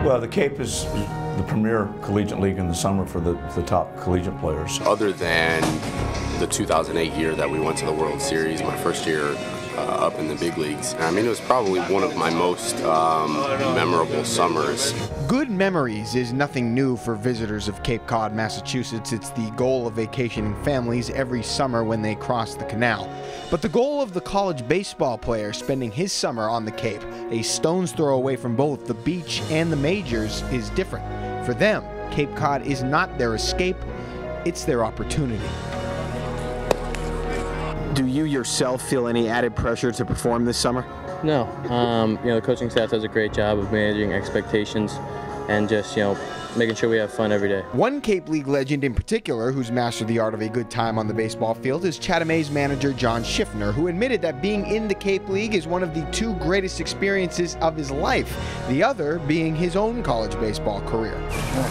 Well, the Cape is the premier collegiate league in the summer for the top collegiate players. Other than the 2008 year that we went to the World Series, my first year up in the big leagues, I mean, it was probably one of my most memorable summers. Good memories is nothing new for visitors of Cape Cod, Massachusetts. It's the goal of vacationing families every summer when they cross the canal. But the goal of the college baseball player spending his summer on the Cape, a stone's throw away from both the beach and the majors, is different. For them, Cape Cod is not their escape, it's their opportunity. Do you yourself feel any added pressure to perform this summer? No. You know, the coaching staff does a great job of managing expectations and just, you know, making sure we have fun every day. One Cape League legend in particular who's mastered the art of a good time on the baseball field is CHATHAM's manager John Schiffner, who admitted that being in the Cape League is one of the two greatest experiences of his life, the other being his own college baseball career.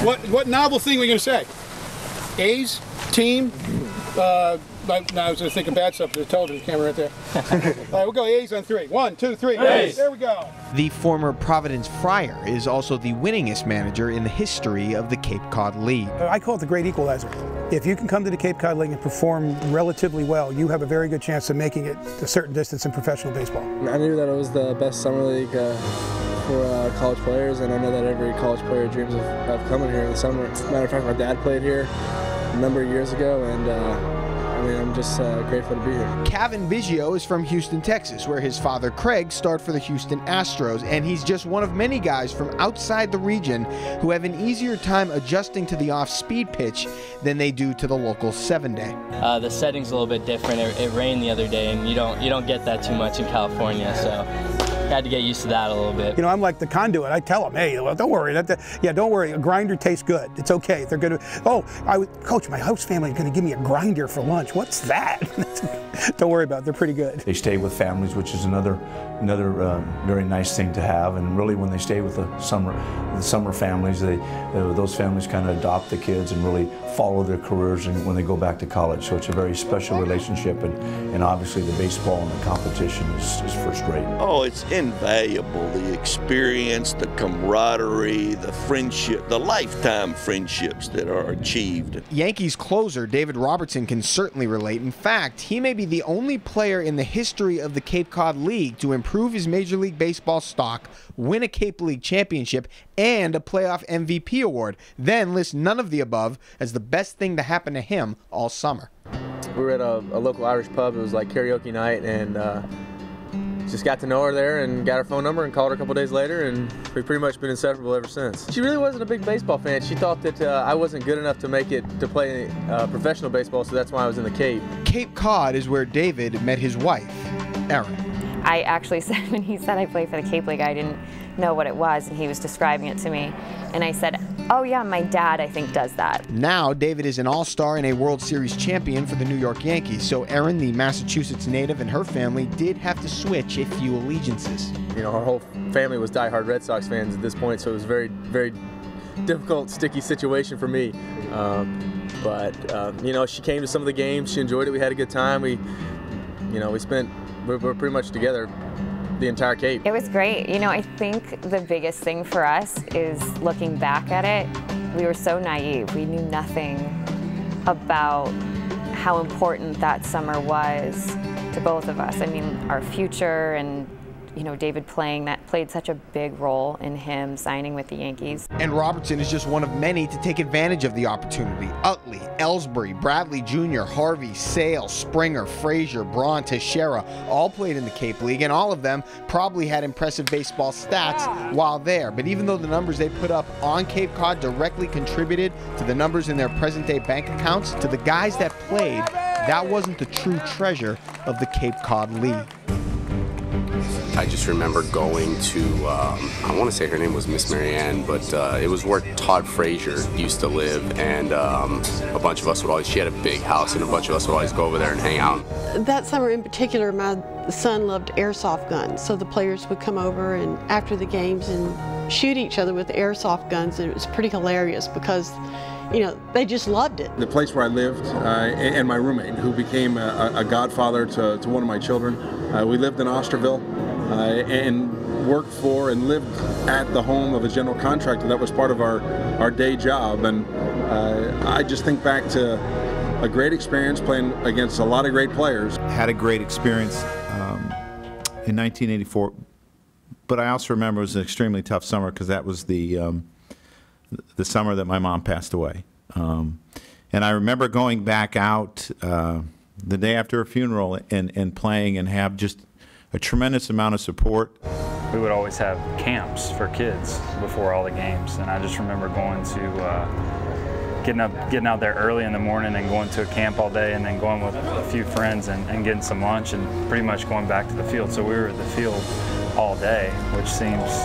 What novel thing are we going to say? A's, team, now I was going to think of bad stuff, but the television camera right there. All right, we'll go A's on 3. 1, 2, 3, A's. There we go. The former Providence Friar is also the winningest manager in the history of the Cape Cod League. I call it the great equalizer. If you can come to the Cape Cod League and perform relatively well, you have a very good chance of making it a certain distance in professional baseball. I knew that it was the best summer league for college players, and I know that every college player dreams of coming here in the summer. As a matter of fact, my dad played here a number of years ago, and I mean, I'm just grateful to be here. Kevin Biggio is from Houston, Texas, where his father Craig starred for the Houston Astros, and he's just one of many guys from outside the region who have an easier time adjusting to the off-speed pitch than they do to the local 7-day. The setting's a little bit different. It rained the other day, and you don't get that too much in California, so had to get used to that a little bit. You know, I'm like the conduit. I tell them, hey, well, don't worry. Yeah, don't worry. A grinder tastes good. It's okay. They're going to, Coach, my host family is going to give me a grinder for lunch. What's that? Don't worry about it. They're pretty good. They stay with families, which is another very nice thing to have. And really, when they stay with the summer families, those families kind of adopt the kids and really follow their careers when they go back to college. So it's a very special relationship, and obviously the baseball and the competition is first rate. Oh, it's invaluable. The experience, the camaraderie, the friendship, the lifetime friendships that are achieved. Yankees closer David Robertson can certainly relate. In fact, he may be the only player in the history of the Cape Cod League to improve his Major League Baseball stock, win a Cape League championship, and a playoff MVP award, then list none of the above as the best thing to happen to him all summer. We were at a local Irish pub. It was like karaoke night, and just got to know her there and got her phone number and called her a couple days later, and we've pretty much been inseparable ever since. She really wasn't a big baseball fan. She thought that I wasn't good enough to make it to play professional baseball, so that's why I was in the Cape. Cape Cod is where David met his wife, Erin. I actually said, when he said I play for the Cape League, I didn't know what it was, and he was describing it to me. And I said, oh yeah, my dad, I think, does that. Now, David is an all-star and a World Series champion for the New York Yankees, so Erin, the Massachusetts native, and her family did have to switch a few allegiances. You know, our whole family was diehard Red Sox fans at this point, so it was a very, very difficult, sticky situation for me. You know, she came to some of the games, she enjoyed it, we had a good time. We're pretty much together the entire Cape. It was great. You know, I think the biggest thing for us is looking back at it. We were so naive. We knew nothing about how important that summer was to both of us. I mean, our future, and you know, David played such a big role in him signing with the Yankees. And Robertson is just one of many to take advantage of the opportunity. Utley, Ellsbury, Bradley Jr., Harvey, Sale, Springer, Frazier, Braun, Teixeira all played in the Cape League, and all of them probably had impressive baseball stats while there. But even though the numbers they put up on Cape Cod directly contributed to the numbers in their present-day bank accounts, to the guys that played, that wasn't the true treasure of the Cape Cod League. I just remember going to, I want to say her name was Miss Marianne, but it was where Todd Frazier used to live, and a bunch of us would always, she had a big house, and a bunch of us would always go over there and hang out. That summer in particular, my son loved airsoft guns, so the players would come over and after the games and shoot each other with airsoft guns, and it was pretty hilarious because, you know, they just loved it. The place where I lived and my roommate, who became a godfather to one of my children, we lived in Osterville. and worked for and lived at the home of a general contractor. That was part of our day job, and I just think back to a great experience playing against a lot of great players. Had a great experience in 1984, but I also remember it was an extremely tough summer because that was the summer that my mom passed away. And I remember going back out the day after her funeral and playing and have just a tremendous amount of support. We would always have camps for kids before all the games, and I just remember going to getting out there early in the morning and going to a camp all day, and then going with a few friends and getting some lunch and pretty much going back to the field. So we were at the field all day, which seems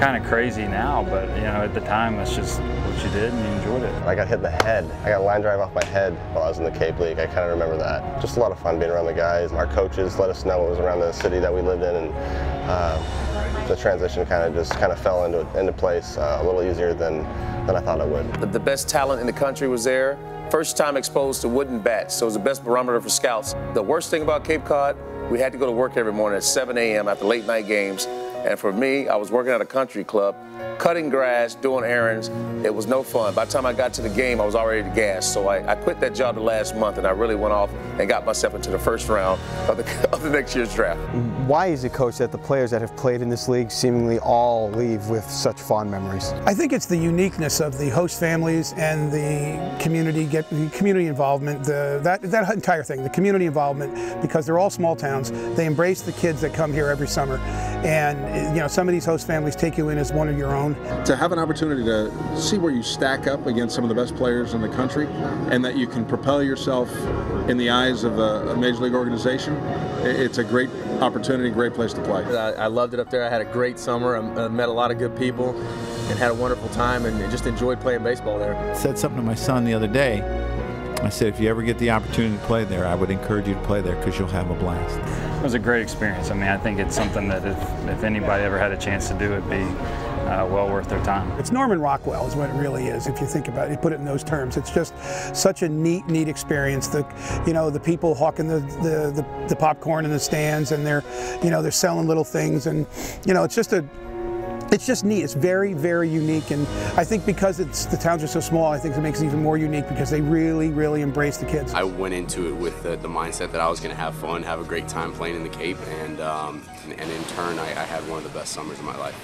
kind of crazy now, but you know, at the time it's just what you did and you enjoyed it. I got hit in the head. I got a line drive off my head while I was in the Cape League. I kind of remember that. Just a lot of fun being around the guys. Our coaches let us know what was around the city that we lived in, and the transition kind of fell into place a little easier than I thought it would. The best talent in the country was there. First time exposed to wooden bats, so it was the best barometer for scouts. The worst thing about Cape Cod, we had to go to work every morning at 7 a.m. after late night games. And for me, I was working at a country club, cutting grass, doing errands. It was no fun. By the time I got to the game, I was already gassed. So I quit that job the last month, and I really went off and got myself into the first round of the next year's draft. Why is it, Coach, that the players that have played in this league seemingly all leave with such fond memories? I think it's the uniqueness of the host families and the community involvement, that entire thing, the community involvement, because they're all small towns. They embrace the kids that come here every summer, and you know, some of these host families take you in as one of your own. To have an opportunity to see where you stack up against some of the best players in the country, and that you can propel yourself in the eyes of a major league organization, it's a great opportunity, great place to play. I loved it up there. I had a great summer. I met a lot of good people and had a wonderful time, and just enjoyed playing baseball there. I said something to my son the other day. I said, if you ever get the opportunity to play there, I would encourage you to play there because you'll have a blast. It was a great experience. I mean, I think it's something that if anybody ever had a chance to do, it'd be well worth their time. It's Norman Rockwell is what it really is, if you think about it, you put it in those terms. It's just such a neat experience. The people hawking the popcorn in the stands, and they're selling little things, and it's just neat. It's very unique, and I think because the towns are so small, I think it makes it even more unique because they really embrace the kids. I went into it with the mindset that I was going to have fun, have a great time playing in the Cape, and in turn, I had one of the best summers of my life.